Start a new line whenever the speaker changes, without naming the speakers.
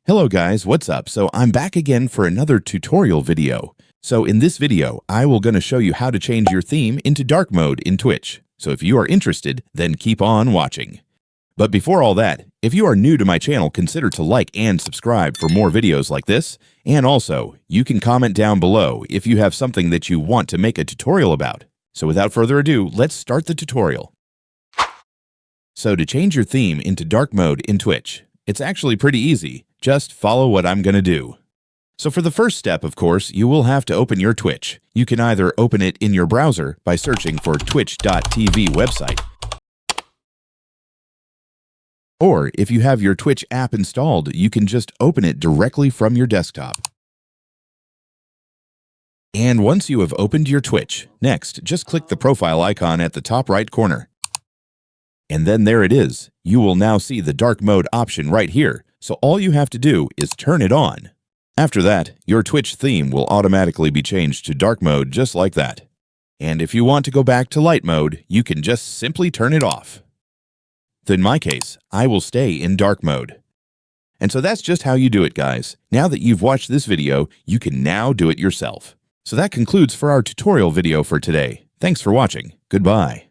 Hello guys, what's up? So I'm back again for another tutorial video. So in this video, I will going to show you how to change your theme into dark mode in Twitch. So if you are interested, then keep on watching. But before all that, if you are new to my channel, consider to like and subscribe for more videos like this. And also, you can comment down below if you have something that you want to make a tutorial about. So without further ado, let's start the tutorial. So to change your theme into dark mode in Twitch, it's actually pretty easy. Just follow what I'm going to do. So for the first step, of course, you will have to open your Twitch. You can either open it in your browser by searching for twitch.tv website, or if you have your Twitch app installed, you can just open it directly from your desktop. And once you have opened your Twitch, next, just click the profile icon at the top right corner. And then there it is. You will now see the dark mode option right here. So all you have to do is turn it on. After that, your Twitch theme will automatically be changed to dark mode just like that. And if you want to go back to light mode, you can just simply turn it off. In my case, I will stay in dark mode. And so that's just how you do it, guys. Now that you've watched this video, you can now do it yourself. So that concludes for our tutorial video for today. Thanks for watching. Goodbye.